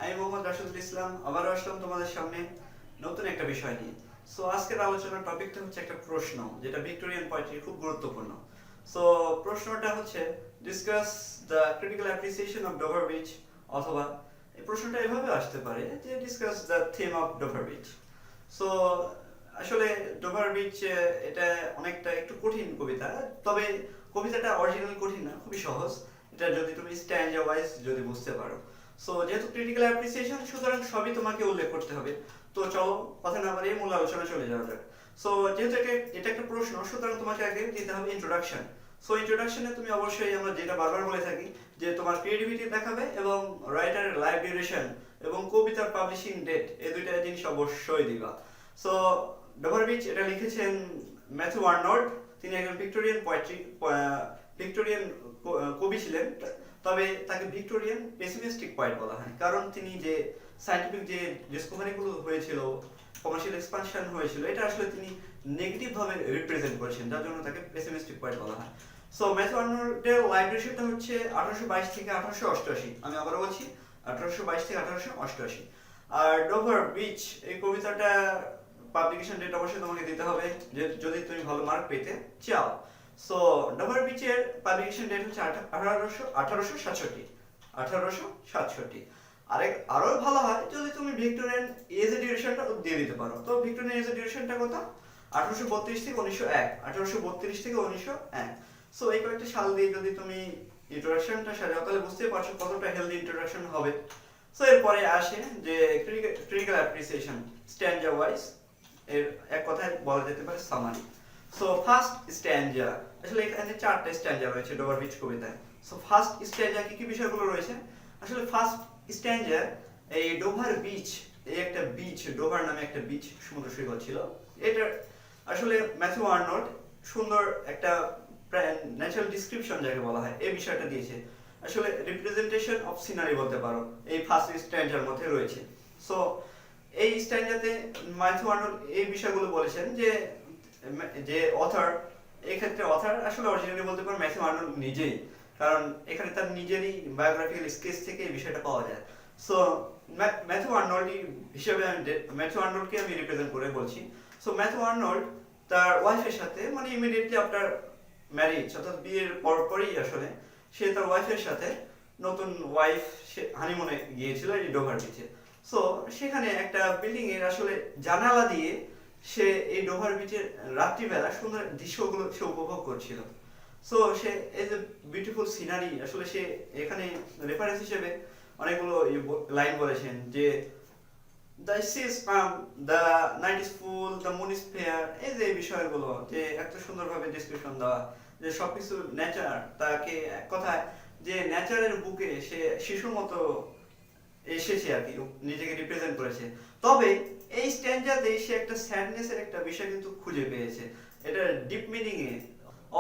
আমি মোহাম্মদ রাশিদুল ইসলাম আবারও আসলাম তোমাদের সামনে নতুন একটা বিষয় নিয়ে। সো আজকের আলোচনার টপিকটা হচ্ছে একটা প্রশ্ন যেটা ভিক্টোরিয়ান পোয়েট্রি খুব গুরুত্বপূর্ণ। সো প্রশ্নটা হচ্ছে discuss the critical appreciation of Dover beach, অথবা এই প্রশ্নটা এভাবে আসতে পারে যে discuss the theme of Dover beach. So আসলে ডোভার বিচ এটা অনেকটা একটু কঠিন কবিতা, তবে কবিতাটা অরিজিনাল কঠিন না, খুবই সহজ। এটা যদি তুমি স্ট্যান্জা ওয়াইজ যদি বুঝতে পারো। সো যেহেতু ক্রিটিক্যাল অ্যাপ্রিসিয়েশন, সুতরাং সবই তোমাকে উল্লেখ করতে হবে। তো চলো কথা না বাড়িয়ে মূল আলোচনা চলে যাওয়া যাক। সো যেহেতু এটা একটা প্রশ্ন, সুতরাং তোমাকে আগে দিতে হবে ইন্ট্রোডাকশন। সো ইন্ট্রোডাকশনে তুমি অবশ্যই, আমরা যেটা বারবার বলে থাকি, যে তোমার ক্রিয়েটিভিটি দেখাবে এবং রাইটারের লাইফ ডিউরেশন এবং কবিতার পাবলিশিং ডেট, এই দুইটা জিনিস অবশ্যই দিবা। সো ডোভার বিচ এটা লিখেছেন ম্যাথু আর্নল্ড। তিনি একজন ভিক্টোরিয়ান কবি ছিলেন, তবে তাকে ভিক্টোরিয়ান পেসিমিস্টিক পয়েট বলা হয়, কারণ তিনি যে সায়েন্টিফিক যে ডিসকভারিগুলো হয়েছিল, কমার্শিয়াল এক্সপানশন হয়েছিল, এটা আসলে তিনি নেগেটিভ ভাবে রিপ্রেজেন্ট করেছেন, যার জন্য তাকে পেসিমিস্টিক পয়েট বলা হয়। সো ম্যাথু আর্নল্ডের লাইফ ডিউরেশনটা হচ্ছে 1822 থেকে 1888। আমি আবারও বলছি, 1822 থেকে 1888। আর ডোভার বিচ এই কবিতাটা পাবলিকেশন ডেট অবশ্যই তোমাকে দিতে হবে, যে যদি তুমি ভালো মার্ক পেতে চাও। সো ডোভার বিচের পাবলিকেশন ডেট হচ্ছে 1867। আরো ভালো হয় যদি তুমি ভিক্টোরিয়ান এজ এ ডিউরেশনটা দিয়ে দিতে পারো। তো ভিক্টোরিয়ান এজ এ ডিউরেশনটা কত? 1832 থেকে 1901, 1832 থেকে 1901। সো এই কয়েকটা সাল দিয়ে যদি তুমি ইন্ট্রোডাকশনটা সাজাও, তাহলে বুঝতে পারছো কতটা হেলদি ইন্ট্রোডাকশন হবে। সো এরপরে আসে যে ক্রিটিক্যাল অ্যাপ্রিসিয়েশন স্ট্যান্জা ওয়াইজ, এর এক কথায় বলা যেতে পারে সামারি। সো ফার্স্ট স্ট্যান্জা, আসলে এখানে 4টা স্ট্যান্জা রয়েছে ডোভার বিচ কবিতায়। সো ফার্স্ট স্ট্যান্জা কি বিষয়গুলো রয়েছে? আসলে ফার্স্ট স্ট্যান্জা, এই ডোভার বিচ, এই একটা বিচ, ডোভার নামে একটা বিচ, সমুদ্র সৈকত ছিল। এটা আসলে ম্যাথু আর্নল্ড সুন্দর একটা ন্যাচারাল ডিসক্রিপশন যাকে বলা হয়, এই বিষয়টা দিয়েছে। আসলে রিপ্রেজেন্টেশন অফ সিনারি বলতে পারো, এই ফার্স্ট স্ট্যান্জার মধ্যে রয়েছে। সো এই স্ট্যান্জাতে ম্যাথু আর্নল্ড এই বিষয়গুলো বলেছেন যে যে অথার, এই ক্ষেত্রে অথার আসলে অরিজিনালি বলতে পারো ম্যাথু আর্নল্ড নিজেই, কারণ এখানে তার নিজেরই বায়োগ্রাফিক্যাল স্কেচ থেকে এই বিষয়টা পাওয়া যায়। সো ম্যাথু আর্নল্ড হিসেবে ম্যাথু আর্নল্ডকে আমি রিপ্রেজেন্ট করে বলছি। সো ম্যাথু আর্নল্ড তার ওয়াইফের সাথে, মানে ইমিডিয়েটলি আফটার ম্যারিজ, অর্থাৎ বিয়ের পরপরই আসলে সে তার ওয়াইফের সাথে, নতুন ওয়াইফ, সে হানিমুনে গিয়েছিল এই ডোভার বিচে। সো সেখানে একটা বিল্ডিং এর আসলে জানালা দিয়ে সে এই ডোভার বিচের রাত্রিবেলা সুন্দর দৃশ্যগুলো সে উপভোগ করছিল। সো সে এই যে বিউটিফুল সিনারি, আসলে সে এখানে রেফারেন্স হিসেবে অনেকগুলো লাইন বলেছেন, যে the sea is calm, the night is full, the moon is fair, এই যে বিষয়গুলো, যে এত সুন্দরভাবে ডিসক্রিপশন দেওয়া, যে সবকিছু নেচার, তাকে এক কথায় যে নেচারের বুকে সে শিশুর মতো এসেছে আর কি, নিজেকে রিপ্রেজেন্ট করেছে। তবে এই স্ট্যান্ডাতে সে একটা স্যাডনেসের একটা বিষয় কিন্তু খুঁজে পেয়েছে। এটা ডিপ মিনিং এ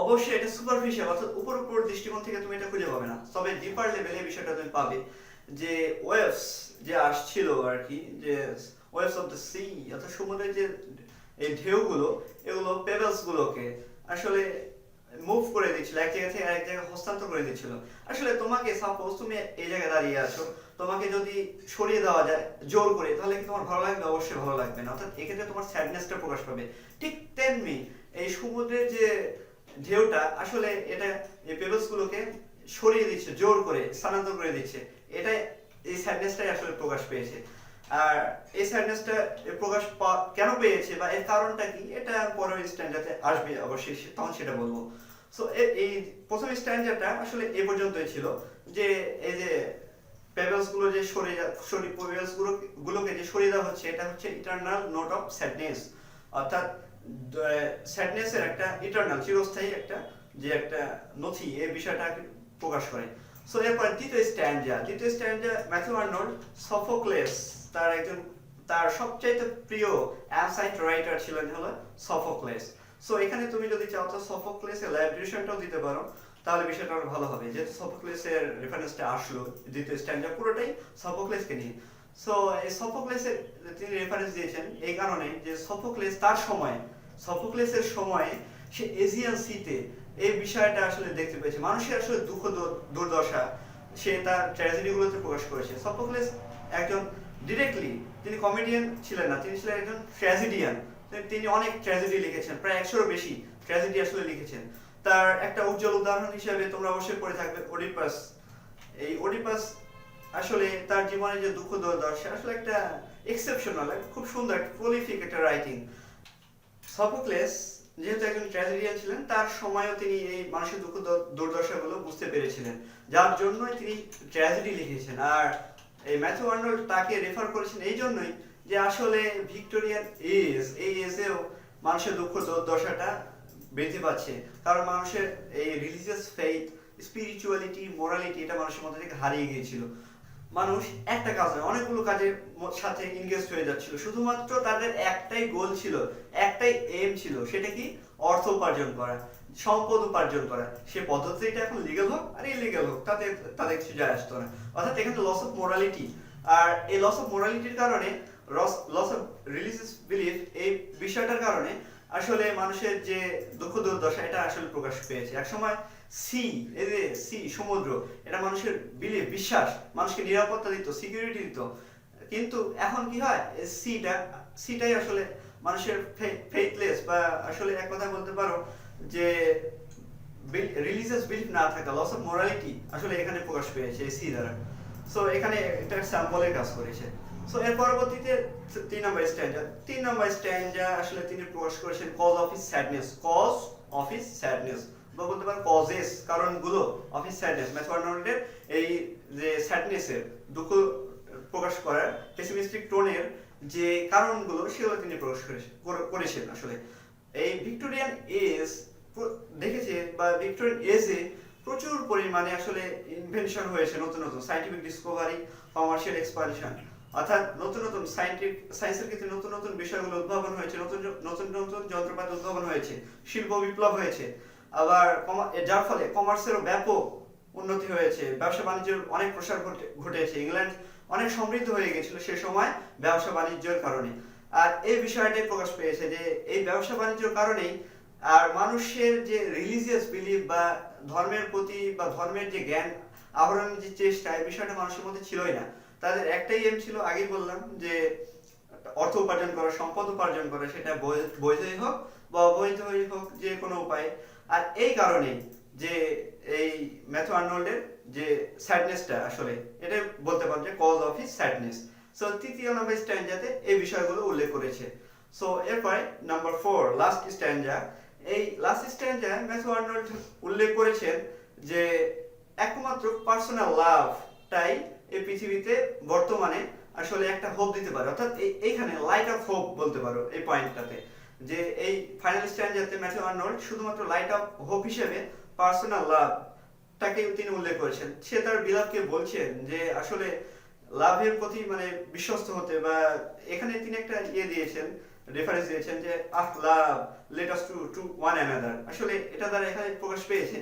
অবশ্যই, এটা সুপারফিশিয়াল, অর্থাৎ উপর উপর দৃষ্টিকোণ থেকে তুমি এটা খুঁজে পাবে না, তবে ডিপার লেভেলে এই বিষয়টা তুমি পাবে। যে ওয়েভস যে আসছিল আর কি, যে ওয়েভস অফ দ্য সি, অর্থাৎ সমুদ্রের যে এই ঢেউগুলো, এগুলো পেবলস গুলোকে আসলে মুভ করে দিচ্ছিল, এক জায়গা থেকে আরেক জায়গায় হস্তান্তর করে দিচ্ছিল। আসলে তোমাকে, সাপোজ তুমি এই জায়গায় দাঁড়িয়ে আছো, তোমাকে যদি সরিয়ে দেওয়া যায় জোর করে, তাহলে কি তোমার ভালো লাগবে? অবশ্যই ভালো লাগবে না, অর্থাৎ এক্ষেত্রে তোমার স্যাডনেসটা প্রকাশ পাবে। ঠিক তেমনি এই সমুদ্রের যে ঢেউটা, আসলে এটা এই পেবলস গুলোকে সরিয়ে দিচ্ছে, জোর করে স্থানান্তর করে দিচ্ছে, এটা এই স্যাডনেসটাই আসলে প্রকাশ পেয়েছে। আর এই স্যাডনেসটা প্রকাশ কেন পেয়েছে বা এর কারণটা কি, এটা পরের স্ট্যান্ডার্ডে আসবে অবশ্যই, তখন সেটা বলবো। সো এই প্রথম স্ট্যান্ডার্ডটা আসলে এই পর্যন্তই ছিল, যে এই যে পেবলস গুলো যে পেবলস গুলোকে যে সরিয়ে দেওয়া হচ্ছে, এটা হচ্ছে ইটারনাল নোট অফ স্যাডনেস, অর্থাৎ স্যাডনেসের একটা ইটারনাল, চিরস্থায়ী একটা যে একটা নথি, এই বিষয়টা প্রকাশ করে। সো এরপর দ্বিতীয় স্ট্যান্ডা ম্যাথু আর্নল্ড সফোক্লেস, তার সবচাইতে প্রিয় অ্যাসাইন্ড রাইটার ছিলেন হলো সফোক্লেস। সো এখানে তুমি যদি চাও তো সফোক্লেসের লাইফ ডিউরেশনটাও দিতে পারো, তাহলে বিষয়টা আরো ভালো হবে, যেহেতু সফোক্লেসের রেফারেন্সটা আসলো দ্বিতীয় স্ট্যান্ডা পুরোটাই সফোক্লেসকে নিয়ে। সো এই সফোক্লেসের তিনি রেফারেন্স দিয়েছেন এই কারণে যে সফোক্লেস তার সময়, সফোক্লেসের সময়ে সে এজিয়ান সিতে এই বিষয়টা আসলে দেখতে পেয়েছে, মানুষের আসলে দুঃখ দুর্দশা সে তার ট্র্যাজেডিগুলোতে প্রকাশ করেছে। সফোক্লেস একজন ডিরেক্টলি তিনি কমেডিয়ান ছিলেন না, তিনি ছিলেন একজন ট্র্যাজেডিয়ান। তিনি অনেক ট্র্যাজেডি লিখেছেন, প্রায় 100-এরও বেশি ট্র্যাজেডি আসলে লিখেছেন। তার একটা উজ্জ্বল উদাহরণ হিসেবে তোমরা অবশ্যই পড়ে থাকবে ওডিপাস। এই ওডিপাস আসলে তার জীবনে যে দুঃখ দুর্দশা আসলে একটা এক্সেপশনাল, খুব সুন্দর প্রলিফিক একটা রাইটিং। সফোক্লেস যেহেতু একজন ট্র্যাজেডিয়ান ছিলেন, তার সময়ও তিনি এই মানুষের দুঃখ দুর্দশাগুলো বুঝতে পেরেছিলেন, যার জন্যই তিনি ট্র্যাজেডি লিখেছেন। আর এই ম্যাথু আর্নল্ড তাকে রেফার করেছেন এই জন্যই যে আসলে ভিক্টোরিয়ান এজ, এই এজেও মানুষের দুঃখ দুর্দশাটা বৃদ্ধি পাচ্ছে, কারণ মানুষের এই রিলিজিয়াস ফেইথ, স্পিরিচুয়ালিটি, মোরালিটি এটা মানুষের মধ্যে থেকে হারিয়ে গিয়েছিল। মানুষ একটা কাজ নয়, অনেকগুলো কাজের সাথে ইনগেজ হয়ে যাচ্ছিল, শুধুমাত্র তাদের একটাই গোল ছিল, একটাই এম ছিল, সেটা কি? অর্থ উপার্জন করা, সম্পদ উপার্জন করা। সে পদ্ধতিটা এখন লিগ্যাল হোক আর ইলিগ্যাল হোক, তাতে তাদের কিছু যায় আসতো না। অর্থাৎ এখানে লস অফ মোরালিটি, আর এই লস অফ মোরালিটির কারণে, লস অফ রিলিজিয়াস বিলিফ, এই বিষয়টার কারণে আসলে মানুষের যে দুঃখ দুর্দশা এটা আসলে প্রকাশ পেয়েছে। একসময় সি, এই যে সি সমুদ্র, এটা মানুষের বিলিফ, বিশ্বাস, মানুষকে নিরাপত্তা দিত, সিকিউরিটি দিত। কিন্তু এখন কি হয়, সিটাই আসলে মানুষের ফেইথলেস, বা আসলে এক কথা বলতে পারো যে রিলিজিয়াস বিলিফ না থাকা, লস অফ মোরালিটি আসলে এখানে প্রকাশ পেয়েছে এই সি দ্বারা। সো এখানে একটা স্যাম্পলের কাজ করেছে। সো এর পরবর্তীতে 3 নম্বর স্ট্যান্জা আসলে তিনি প্রকাশ করেছেন cause of his sadness, cause of his sadness, বা বলতে পারেন কজেস, কারণগুলো অফ হিজ স্যাডনেস। ম্যাথু আর্নল্ডের এই যে স্যাডনেসের, দুঃখ প্রকাশ করার পেসিমিস্টিক টোনের যে কারণগুলো, সেগুলো তিনি প্রকাশ করেছেন। আসলে এই ভিক্টোরিয়ান এজ দেখেছে, বা ভিক্টোরিয়ান এজে প্রচুর পরিমাণে আসলে ইনভেনশন হয়েছে, নতুন নতুন সায়েন্টিফিক ডিসকভারি, কমার্শিয়াল এক্সপানশন, অর্থাৎ নতুন নতুন সায়েন্সের ক্ষেত্রে নতুন নতুন বিষয়গুলো উদ্ভাবন হয়েছে, নতুন নতুন যন্ত্রপাতি উদ্ভাবন হয়েছে, শিল্প বিপ্লব হয়েছে। আবার যার ফলে কমার্সেরও ব্যাপক উন্নতি হয়েছে, ব্যবসা বাণিজ্যের অনেক প্রসার ঘটেছে। ইংল্যান্ড অনেক সমৃদ্ধ হয়ে গেছিল সে সময় ব্যবসা বাণিজ্যের কারণে। আর এই বিষয়টাই প্রকাশ পেয়েছে যে এই ব্যবসা বাণিজ্যের কারণেই আর মানুষের যে রিলিজিয়াস বিলিফ বা ধর্মের প্রতি বা ধর্মের যে জ্ঞান আহরণের যে চেষ্টা, এই বিষয়টা মানুষের মধ্যে ছিলই না। তাদের একটাই এম ছিল, আগেই বললাম, যে অর্থ উপার্জন করা, সম্পদ উপার্জন করা, সেটা বৈধই হোক বা অবৈধই হোক, যে কোনো উপায়ে। আর এই কারণেই যে এই ম্যাথু আর্নল্ডের যে স্যাডনেসটা, আসলে এটা বলতে পারো যে cause of his sadness. So 3 number স্ট্যান্জাতে এই বিষয়গুলো উল্লেখ করেছে। সো এরপরে নাম্বার 4, লাস্ট স্ট্যান্জা। এই লাস্ট স্ট্যান্জা ম্যাথু আর্নল্ড উল্লেখ করেছেন যে একমাত্র পার্সোনাল লাভটাই এই পৃথিবীতে বর্তমানে আসলে একটা হোপ দিতে পারে। অর্থাৎ এইখানে লাইট অফ হোপ বলতে পারো এই পয়েন্টটাতে, যে এই ফাইনাল স্ট্যান্ডাতে ম্যাথু আর্নল্ড শুধুমাত্র লাইট অফ হোপ হিসেবে পার্সোনাল লাভটাকে তিনি উল্লেখ করেছেন। সে তার বিলাপকে বলছেন যে আসলে লাভের প্রতি মানে বিশ্বস্ত হতে, বা এখানে তিনি একটা দিয়েছেন, রেফারেন্স দিয়েছেন যে love let us to one another. আসলে এটা দ্বারা এখানে প্রকাশ পেয়েছে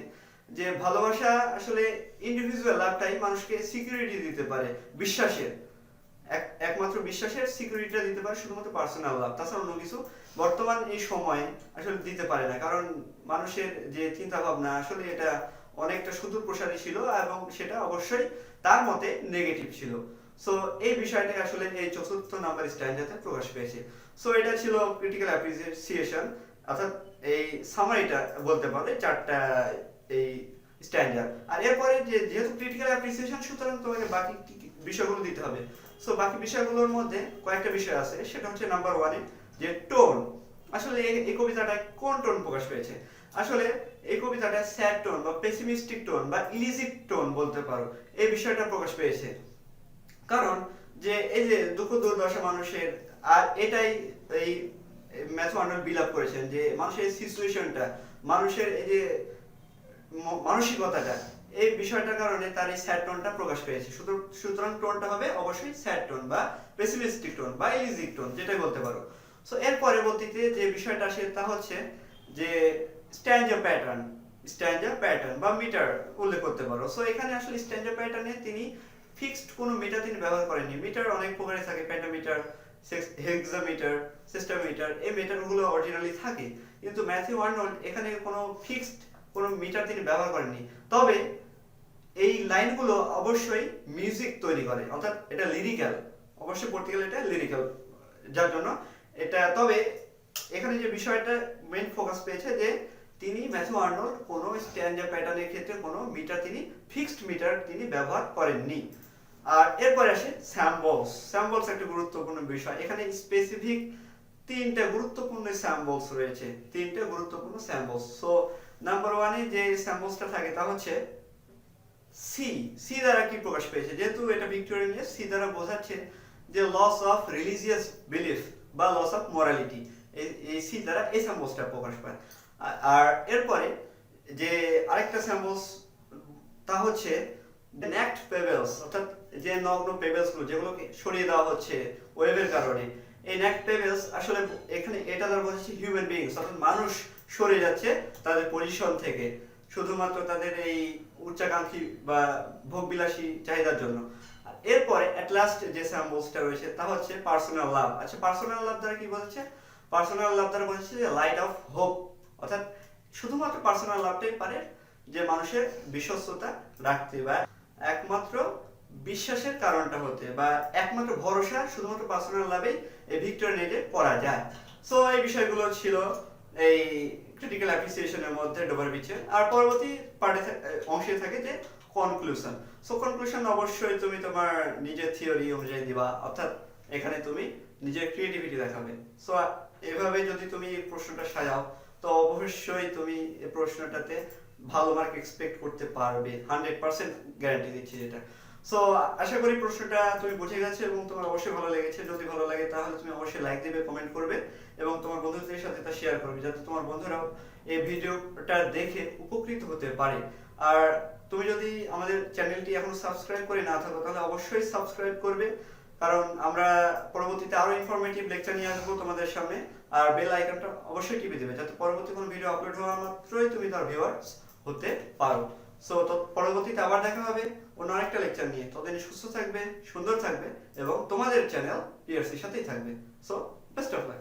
যে ভালোবাসা আসলে ইন্ডিভিজুয়াল লাভটাই মানুষকে সিকিউরিটি দিতে পারে, বিশ্বাসের, একমাত্র বিশ্বাসের সিকিউরিটিটা দিতে পারে শুধুমাত্র পার্সোনাল লাভ, তাছাড়া অন্য কিছু বর্তমান এই সময়ে আসলে দিতে পারে না। কারণ মানুষের যে চিন্তা ভাবনা আসলে এটা অনেকটা সুদূর প্রসারী ছিল, এবং সেটা অবশ্যই তার মতে নেগেটিভ ছিল। সো এই বিষয়টা আসলে এই 4th নাম্বার স্ট্যান্ডাতে প্রকাশ পেয়েছে। সো এটা ছিল ক্রিটিক্যাল অ্যাপ্রিসিয়েশন, অর্থাৎ এই সামারিটা বলতে পারো 4টা এই স্ট্যান্ডার। আর এরপরে যেহেতু ক্রিটিক্যাল অ্যাপ্রিসিয়েশন, সুতরাং তোমাকে বাকি বিষয়গুলো দিতে হবে। সো বাকি বিষয়গুলোর মধ্যে কয়েকটা বিষয় আছে, সেটা হচ্ছে নাম্বার 1 যে টোন। আসলে এই কবিতাটা কোন টোন প্রকাশ পেয়েছে? আসলে এই কবিতাটা স্যাড টোন বা পেসিমিস্টিক টোন বা ইলিজিক টোন বলতে পারো, এই বিষয়টা প্রকাশ পেয়েছে। কারণ যে এই যে দুঃখ দুর্দশা মানুষের, আর এটাই এই ম্যাথু আর্নল্ড বিল আপ করেছেন যে মানুষের সিচুয়েশনটা, মানুষের এই যে মানসিকতাটা, এই বিষয়টার কারণে তার এই স্যাড টোনটা প্রকাশ পেয়েছে। সুতরাং টোনটা হবে অবশ্যই স্যাড টোন বা পেসিমিস্টিক টোন বা ইলিজিক টোন, যেটাই বলতে পারো। সো এর পরবর্তীতে যে বিষয়টা আসে তা হচ্ছে যে স্ট্যান্জা প্যাটার্ন বা মিটার উল্লেখ করতে পারো। সো এখানে আসলে স্ট্যান্জা প্যাটার্নে তিনি ফিক্সড কোনো মিটার তিনি ব্যবহার করেননি। মিটার অনেক প্রকারের থাকে, পেন্টামিটার, হেক্সামিটার, সেস্টামিটার, এই মিটারগুলো অরিজিনালি থাকে, কিন্তু ম্যাথু আর্নল্ড এখানে কোনো ফিক্সড কোনো মিটার তিনি ব্যবহার করেননি। তবে এই লাইনগুলো অবশ্যই মিউজিক তৈরি করে, অর্থাৎ এটা লিরিক্যাল, অবশ্যই পড়তে গেলে এটা লিরিক্যাল, যার জন্য এটা। তবে এখানে যে বিষয়টা মেইন ফোকাস পেয়েছে যে তিনি ম্যাথু আর্নল্ড কোনো স্ট্যান্ডার্ড প্যাটার্নের ক্ষেত্রে কোনো মিটার তিনি ফিক্সড মিটার তিনি ব্যবহার করেননি। আর এরপরে আসে স্যাম্বলস। স্যাম্বলস একটা গুরুত্বপূর্ণ বিষয়, এখানে স্পেসিফিক তিনটা গুরুত্বপূর্ণ স্যাম্বলস রয়েছে, তিনটা গুরুত্বপূর্ণ স্যাম্বলস। সো নাম্বার ওয়ানে যে স্যাম্বলসটা থাকে তা হচ্ছে সি। সি দ্বারা কি প্রকাশ পেয়েছে, যেহেতু এটা ভিক্টোরিয়ান এজ, সি দ্বারা বোঝাচ্ছে যে লস অফ রিলিজিয়াস বিলিফ বা লস অফ মোরালিটি, এই সি দ্বারা এই স্যাম্বলসটা প্রকাশ পায়। আর এরপরে যে আরেকটা স্যাম্বলস তা হচ্ছে নেক্ট পেবেলস, অর্থাৎ যে নগ্ন পেবেলস গুলো যেগুলোকে সরিয়ে দেওয়া হচ্ছে ওয়েভের কারণে, এই নেক্ট পেবেলস আসলে এখানে এটা দ্বারা বোঝাচ্ছে হিউম্যান বিংস, অর্থাৎ মানুষ সরে যাচ্ছে তাদের পজিশন থেকে শুধুমাত্র তাদের এই উচ্চাকাঙ্ক্ষী বা ভোগবিলাসী চাহিদার জন্য। এরপরে অ্যাট লাস্ট যে স্যাম্বলসটা রয়েছে তা হচ্ছে পার্সোনাল লাভ। আচ্ছা, পার্সোনাল লাভ দ্বারা কি বোঝাচ্ছে? পার্সোনাল লাভ দ্বারা বোঝাচ্ছে লাইট অফ হোপ, অর্থাৎ শুধুমাত্র পার্সোনাল লাভটাই পারে যে মানুষের বিশ্বস্ততা রাখতে বা একমাত্র বিশ্বাসের কারণটা হতে বা একমাত্র ভরসা শুধুমাত্র পার্সোনাল লাভেই এই ভিক্টোরিয়ান এজে করা যায়। সো এই বিষয়গুলো ছিল এই ক্রিটিক্যাল অ্যাপ্রিসিয়েশনের মধ্যে ডোভারভিচের। আর পরবর্তী পার্টে অংশে থাকে যে কনক্লুশন। সো কনক্লুশন অবশ্যই তুমি তোমার নিজের থিওরি অনুযায়ী দিবা, অর্থাৎ এখানে তুমি নিজের ক্রিয়েটিভিটি দেখাবে। সো এভাবে যদি তুমি এই প্রশ্নটা সাজাও তো অবশ্যই তুমি এই প্রশ্নটাতে ভালো মার্ক এক্সপেক্ট করতে পারবে, 100% গ্যারান্টি দিচ্ছি যেটা। সো আশা করি প্রশ্নটা তুমি বুঝে গেছো এবং তোমার অবশ্যই ভালো লেগেছে। যদি ভালো লাগে তাহলে তুমি অবশ্যই লাইক দিবে, কমেন্ট করবে এবং তোমার বন্ধুদের সাথে তা শেয়ার করবে, যাতে তোমার বন্ধুরাও এই ভিডিওটা দেখে উপকৃত হতে পারে। আর তুমি যদি আমাদের চ্যানেলটি এখনো সাবস্ক্রাইব করে না থাকো তাহলে অবশ্যই সাবস্ক্রাইব করবে, কারণ আমরা পরবর্তীতে আরো ইনফরমেটিভ লেকচার নিয়ে আসবো তোমাদের সামনে। আর বেল আইকনটা অবশ্যই টিপে দিবে যাতে পরবর্তী কোনো ভিডিও আপলোড হওয়া মাত্রই তুমি তার ভিউয়ার্স হতে পারো। সো তো পরবর্তীতে আবার দেখা হবে অন্য আরেকটা লেকচার নিয়ে। ততদিন সুস্থ থাকবে, সুন্দর থাকবে এবং তোমাদের চ্যানেল পিআরসির সাথেই থাকবে। So best of luck.